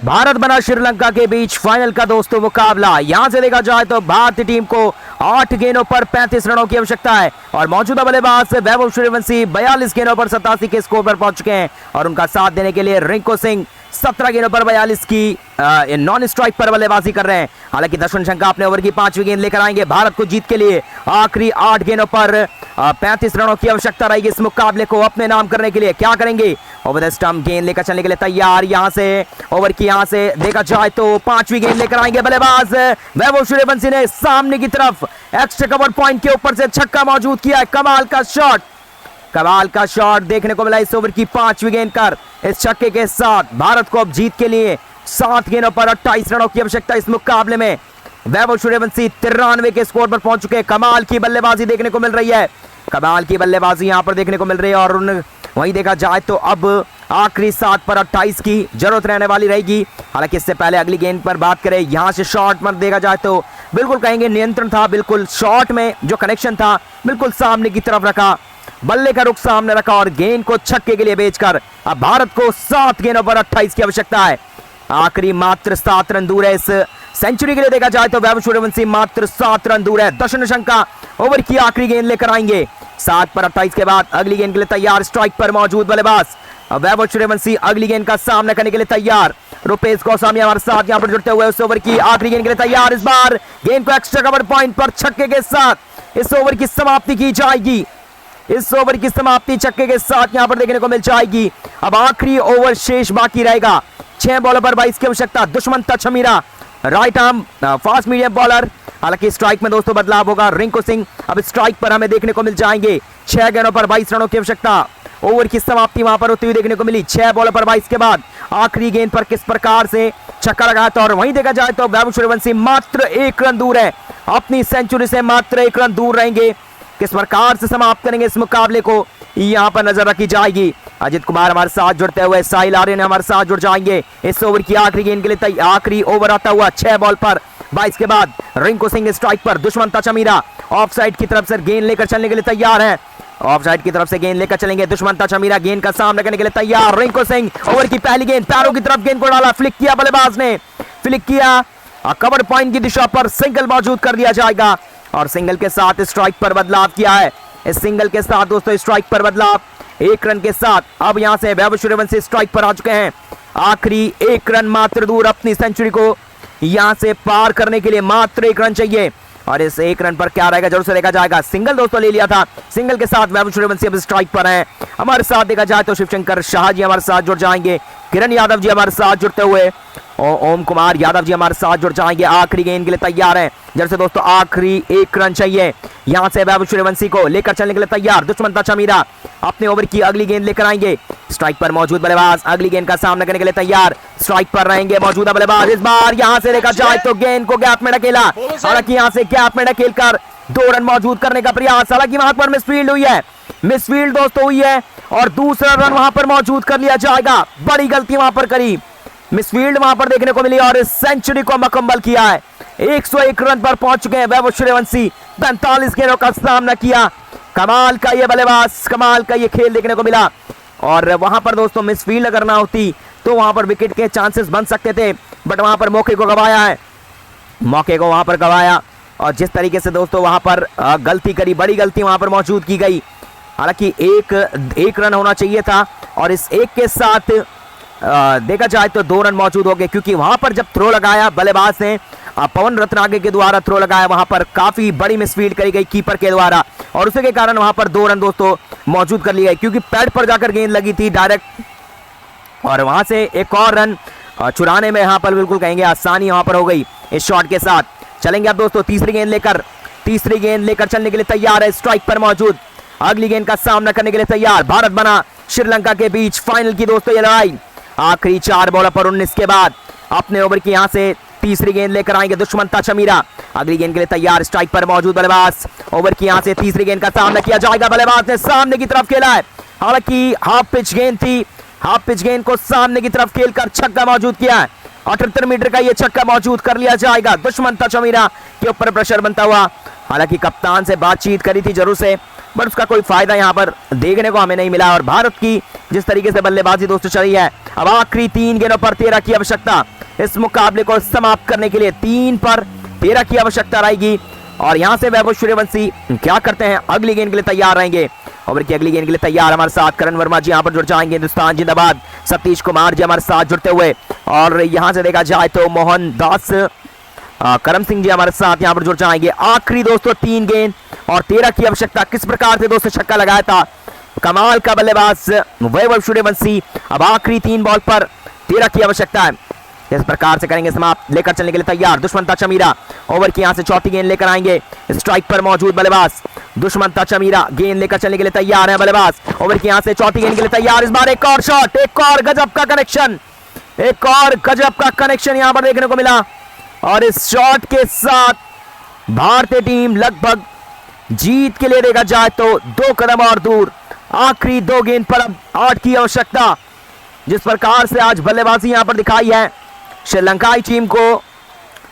भारत बना श्रीलंका के बीच फाइनल का दोस्तों मुकाबला। यहां से देखा जाए तो भारतीय टीम को 8 गेंदों पर 35 रनों की आवश्यकता है और मौजूदा बल्लेबाज वैभव सूर्यवंशी 42 गेंदों पर 87 के स्कोर पर पहुंच चुके हैं और उनका साथ देने के लिए रिंकू सिंह 17 गेंदों पर 42 की नॉन स्ट्राइक पर बल्लेबाजी कर रहे हैं। हालांकि दर्शन शंका अपने ओवर की 5वीं गेंद लेकर आएंगे भारत को जीत के लिए। आखिरी 8 गेंदों पर 35 रनों की आवश्यकता रहेगी इस मुकाबले को अपने नाम करने के लिए। क्या करेंगे? ओवर द स्टंप गेंद लेकर चलने के लिए तैयार। यहां से ओवर की यहां से देखा जाए तो 5वीं गेंद लेकर आएंगे बल्लेबाज वैभव सूर्यवंशी ने सामने की तरफ एक्स्ट्रा कवर पॉइंट के ऊपर से छक्का मौजूद किया है। कमाल का शॉट देखने को मिला इस ओवर की 5वीं गेंद कर। इस छक्के के साथ भारत को अब जीत के लिए 7 गेंदों पर 28 रनों की आवश्यकता इस मुकाबले में। वैभव सूर्यवंशी 93 के स्कोर पर पहुंच चुके हैं। कमाल की बल्लेबाजी देखने को मिल रही है, कमाल की बल्लेबाजी यहां पर देखने को मिल रही है। और वहीं देखा जाए तो अब आखिरी 7 पर 28 की जरूरत रहने वाली रहेगी। हालांकि इससे पहले अगली गेंद पर बात करें, यहां से शॉट पर देखा जाए तो बिल्कुल कहेंगे नियंत्रण था, बिल्कुल शॉट में जो कनेक्शन था बिल्कुल सामने की तरफ रखा, बल्ले का रुख सामने रखा और गेंद को छक्के के लिए बेचकर अब भारत को 7 गेंदों पर 28 की आवश्यकता है। आखिरी मात्र 7 रन दूर है इस सेंचुरी के लिए। देखा जाए तो वैभव सूर्यवंशी मात्र 7 रन दूर है। दर्शन शंका ओवर की आखिरी गेंद लेकर आएंगे। 7 पर 28 के बाद अगली गेंद के लिए तैयार। स्ट्राइक पर मौजूद बल्लेबाज वैभव सूर्यवंशी अगली गेंद का सामना करने के लिए तैयार। रुपेश गोस्वामी हमारे साथ यहां पर जुड़ते हुए उस ओवर की आखिरी गेंद के लिए तैयार। इस बार गेंद को एक्स्ट्रा कवर पॉइंट पर छक्के के साथ इस ओवर की समाप्ति की जाएगी। इस ओवर की समाप्ति छक्के के साथ यहां पर देखने को मिल जाएगी। अब आखिरी ओवर शेष बाकी रहेगा। 6 बॉलर पर 22 की आवश्यकता। Dushmantha Chameera right arm fast medium bowler. हालांकि स्ट्राइक में दोस्तों बदलाव होगा। रिंकू सिंह अब स्ट्राइक पर हमें देखने को मिल जाएंगे। 6 गेंदों पर 22 रनों की आवश्यकता। ओवर की समाप्ति वहां पर होती हुई देखने को मिली। 6 बॉलर पर 22 के बाद आखिरी गेंद पर किस प्रकार से छक्का लगाया था। और वहीं देखा जाए तो वैभव सूर्यवंशी मात्र 1 रन दूर है, अपनी सेंचुरी से मात्र 1 रन दूर रहेंगे। किस प्रकार से समाप्त करेंगे इस मुकाबले को यहां पर नजर रखी जाएगी। अजित कुमार हमारे साथ जुड़ते हुए, साहिल आर्यन हमारे साथ जुड़ जाएंगे इस ओवर की आखिरी गेंद के लिए। आखिरी ओवर आता हुआ 6 बॉल पर 22 के बाद रिंकू सिंह स्ट्राइक पर। दुष्मंत छमीरा ऑफ साइड की तरफ से गेंद लेकर चलने के लिए तैयार है। ऑफ साइड की तरफ से गेंद लेकर चलेंगे दुष्मंत छमीरा। गेंद का सामना करने के लिए तैयार रिंकू सिंह। ओवर की पहली गेंद पैरों की तरफ गेंद को डाला, फ्लिक किया बल्लेबाज ने, फ्लिक किया। कवर पॉइंट की दिशा पर सिंगल मौजूद कर दिया जाएगा और सिंगल के साथ स्ट्राइक पर बदलाव किया है। इस सिंगल के साथ दोस्तों स्ट्राइक पर बदलाव 1 रन के साथ। अब यहां से वैभव सूर्यवंशी स्ट्राइक पर आ चुके हैं। आखिरी 1 रन मात्र दूर अपनी सेंचुरी को यहां से पार करने के लिए मात्र 1 रन चाहिए और इस 1 रन पर क्या रहेगा जरूर से देखा जाएगा। सिंगल दोस्तों ले लिया था, सिंगल के साथ वैभव सूर्यवंशी अब स्ट्राइक पर हैं। हमारे साथ देखा जाए तो शिवशंकर शाह जी हमारे साथ जुड़ जाएंगे, किरण यादव जी हमारे साथ जुड़ते हुए, ओम कुमार यादव जी हमारे साथ जुड़ जाएंगे। आखिरी गेंद के लिए तैयार हैं जैसे दोस्तों आखिरी 1 रन चाहिए। यहां से वैभव सूर्यवंशी को लेकर चलने के लिए तैयार। दुष्मंत छमीरा अपने ओवर की अगली गेंद लेकर आएंगे। स्ट्राइक पर मौजूद बल्लेबाज अगली गेंद का सामना करने के लिए तैयार। स्ट्राइक पर रहेंगे मौजूदा बल्लेबाज। इस बार यहां से देखा जाए तो गेंद को गैप में ढकेला। हालांकि यहां से गैप में ढकेल कर 2 रन मौजूद करने का प्रयास। हालांकि वहां पर मिसफील्ड हुई है, मिसफील्ड दोस्तों हुई है और दूसरा रन वहां पर मौजूद कर लिया जाएगा। बड़ी गलती वहां पर करी, मिसफील्ड वहां पर देखने को मिली और इस सेंचुरी को मुकम्मल किया है। 101 रन पर पहुंच चुके हैं वैभव सूर्यवंशी। 45 गेंदों का सामना किया। कमाल का ये बल्लेबाज, कमाल का ये खेल देखने को मिला और वहां पर दोस्तों मिसफील्ड अगर ना होती तो वहां पर विकेट के चांसेस बन सकते थे, बट वहां पर मौके को गवाया है, मौके को वहां पर गवाया और जिस तरीके से दोस्तों वहां पर गलती करी, बड़ी गलती वहां पर मौजूद की गई। हालांकि एक रन होना चाहिए था और इस 1 के साथ देखा जाए तो 2 रन मौजूद हो गए क्योंकि वहां पर जब थ्रो लगाया बल्लेबाज ने, पवन रत्नागिरी के द्वारा थ्रो लगाया, वहां पर काफी बड़ी मिसफील्ड करी गई कीपर के द्वारा और उसी के कारण वहां पर 2 रन दोस्तों मौजूद कर लिए गए क्योंकि पैड पर जाकर गेंद लगी थी डायरेक्ट और वहां से एक और रन चुराने में यहां पर बिल्कुल कहेंगे आसानी वहां पर हो गई इस शॉट के साथ। चलेंगे अब दोस्तों तीसरी गेंद लेकर चलने के लिए तैयार है। स्ट्राइक पर मौजूद अगली गेंद का सामना करने के लिए तैयार। भारत बना श्रीलंका के बीच फाइनल की दोस्तों ये लड़ाई। आखिरी 4 बॉलर पर 19 के बाद अपने ओवर की यहां से तीसरी गेंद लेकर आएंगे दुष्मंत छमीरा। अगली गेंद के लिए तैयार। स्ट्राइक पर मौजूद बल्लेबाज ओवर की यहां से तीसरी गेंद का सामना किया जाएगा। बल्लेबाज ने सामने की तरफ खेला है, हालांकि हाफ पिच गेंद थी, हाफ पिच गेंद को सामने की तरफ खेलकर छक्का मौजूद किया है। 78 मीटर का यह छक्का मौजूद कर लिया जाएगा। दुष्मंत छमीरा के ऊपर प्रेशर बनता हुआ, हालांकि कप्तान से बातचीत करी थी जरूर से बट उसका कोई फायदा यहाँ पर देखने को हमें नहीं मिला। और भारत की जिस तरीके से बल्लेबाजी दोस्तों चल रही है, अब आखिरी 3 गेंदों पर 13 की आवश्यकता इस मुकाबले को समाप्त करने के लिए। 3 पर 13 की आवश्यकता रहेगी और यहाँ से वैभव सूर्यवंशी क्या करते हैं, अगली गेंद के लिए तैयार रहेंगे। ओवर की अगली गेंद के लिए तैयार हमारे साथ करण वर्मा जी यहाँ पर जुड़ जाएंगे। हिंदुस्तान जिंदाबाद, सतीश कुमार जी हमारे साथ जुड़ते हुए। और यहाँ से देखा जाए तो मोहन दास करम सिंह जी हमारे साथ यहाँ पर जुड़ जाएंगे। आखिरी दोस्तों 3 गेंद और 13 की आवश्यकता। किस प्रकार से दोस्तों छक्का लगाया था कमाल का बल्लेबाज वैभव सूर्यवंशी। अब आखिरी 3 बॉल पर 13 की आवश्यकता है। इस प्रकार से करेंगे समाप्त, लेकर चलने के लिए तैयार दुष्मंता चमीरा। ओवर की यहां से चौथी गेंद लेकर आएंगे। स्ट्राइक पर मौजूद बल्लेबाज दुष्मंता चमीरा गेंद लेकर चलने के लिए तैयार है बल्लेबाज। ओवर की यहां से चौथी गेंद के लिए तैयार। इस बार एक और शॉट, एक और गजब का कनेक्शन, एक और गजब का कनेक्शन यहां पर देखने को मिला। और इस शॉट के साथ भारतीय टीम लगभग जीत के लिए देखा जाए तो 2 कदम और दूर। आखिरी 2 गेंद पर अब 8 की आवश्यकता। जिस प्रकार से आज बल्लेबाजी यहां पर दिखाई है श्रीलंकाई टीम को,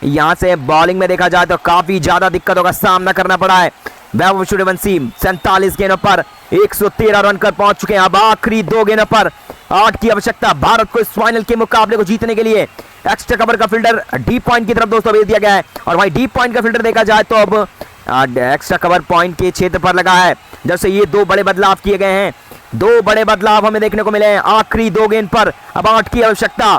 यहां से बॉलिंग में देखा जाए तो काफी ज्यादा दिक्कतों का सामना करना पड़ा है। वैभव सूर्यवंशी 47 गेंदों पर 113 रन कर पहुंच चुके हैं। अब आखिरी 2 गेंदों पर 8 की आवश्यकता। भारत को इस फाइनल के मुकाबले को जीतने के लिए एक्स्ट्रा कवर का फील्डर डीप पॉइंट की तरफ दोस्तों भेज दिया गया है। और वहीं डीप पॉइंट का फील्डर देखा जाए तो अब एक्स्ट्रा कवर पॉइंट के क्षेत्र पर लगा है। जब से ये 2 बड़े बदलाव किए गए हैं, 2 बड़े बदलाव हमें देखने को मिले हैं। आखिरी 2 गेंद पर अब 8 की आवश्यकता।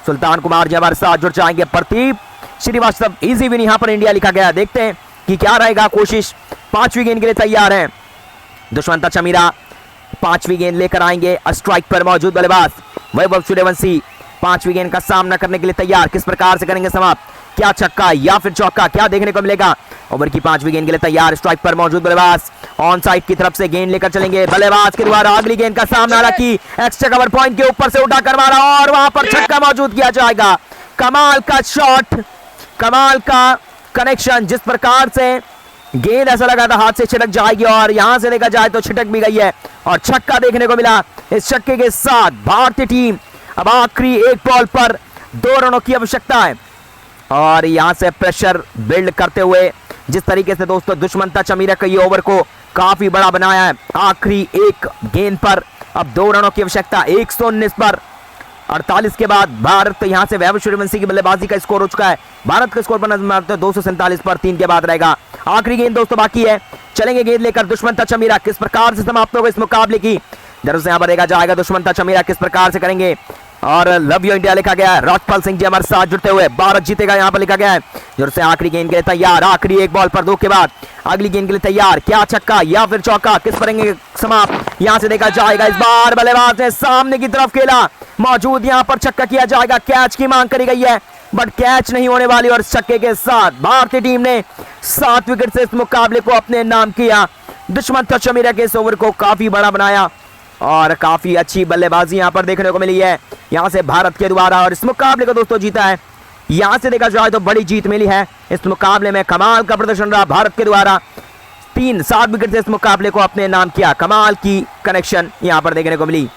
सुल्तान कुमार जी हमारे साथ जुड़ जाएंगे। प्रदीप श्रीवास्तव इजी विन यहां पर इंडिया लिखा गया। देखते हैं कि क्या रहेगा कोशिश। 5वीं गेंद के लिए तैयार है दुष्मंता चमीरा। 5वीं गेंद लेकर आएंगे। स्ट्राइक पर मौजूद बल्लेबाज वैभव सूर्यवंशी 5वीं गेंद का सामना करने के लिए तैयार। किस प्रकार से करेंगे समाप्त, क्या छक्का या फिर चौका, क्या देखने को मिलेगा। ओवर की 5वीं गेंद के लिए तैयार। स्ट्राइक पर मौजूद बल्लेबाज ऑन साइड की तरफ से गेंद लेकर चलेंगे। बल्लेबाज के द्वारा अगली गेंद का सामना रखी, एक्स्ट्रा कवर पॉइंट के ऊपर से उठाकर मारा और वहां पर छक्का मौजूद किया जाएगा। कमाल का शॉट, कमाल का कनेक्शन। जिस प्रकार से गेंद ऐसा लगा था हाथ से छिटक जाएगी और यहां से देखा जाए तो छिटक भी गई है और छक्का देखने को मिला। इस छक्के के साथ भारतीय टीम अब आखिरी 1 बॉल पर 2 रनों की आवश्यकता है। और यहां से प्रेशर बिल्ड करते हुए जिस तरीके से दोस्तों दुष्मंता चमीरा का ये ओवर को काफी बड़ा बनाया है। आखिरी 1 गेंद पर अब 2 रनों की आवश्यकता। 119 पर 48 के बाद भारत यहां से वैभव सूर्यवंशी की बल्लेबाजी का स्कोर हो चुका है। भारत का स्कोर पर नजर मारते हैं 247 पर 3 के बाद रहेगा। आखिरी गेंद दोस्तों बाकी है, चलेंगे गेंद लेकर दुष्मंता चमीरा। किस प्रकार से समाप्त होगा इस मुकाबले की जरूर से यहां पर देखा जाएगा। दुष्मंता चमीरा किस प्रकार से करेंगे और लव यू इंडिया लिखा गया है। राजपाल सिंह जी हमारे साथ जुड़ते हुए। भारत जीतेगा यहां पर लिखा गया है। जरूर से आखिरी गेंद के लिए तैयार। आखिरी 1 बॉल पर 2 के बाद अगली गेंद के लिए तैयार। क्या छक्का या फिर चौका, किस करेंगे समाप्त यहां से देखा जाएगा। इस बार बल्लेबाज ने सामने की तरफ खेला, मौजूद यहां पर छक्का किया जाएगा। कैच की मांग करी गई है बट कैच नहीं होने वाली और छक्के के साथ भारतीय टीम ने 7 विकेट से इस मुकाबले को अपने नाम किया। दुष्मंता चमीरा के इस ओवर को काफी बड़ा बनाया और काफी अच्छी बल्लेबाजी यहां पर देखने को मिली है यहां से भारत के द्वारा और इस मुकाबले को दोस्तों जीता है। यहां से देखा जाए तो बड़ी जीत मिली है इस मुकाबले में। कमाल का प्रदर्शन रहा भारत के द्वारा। 7 विकेट से इस मुकाबले को अपने नाम किया। कमाल की कनेक्शन यहां पर देखने को मिली।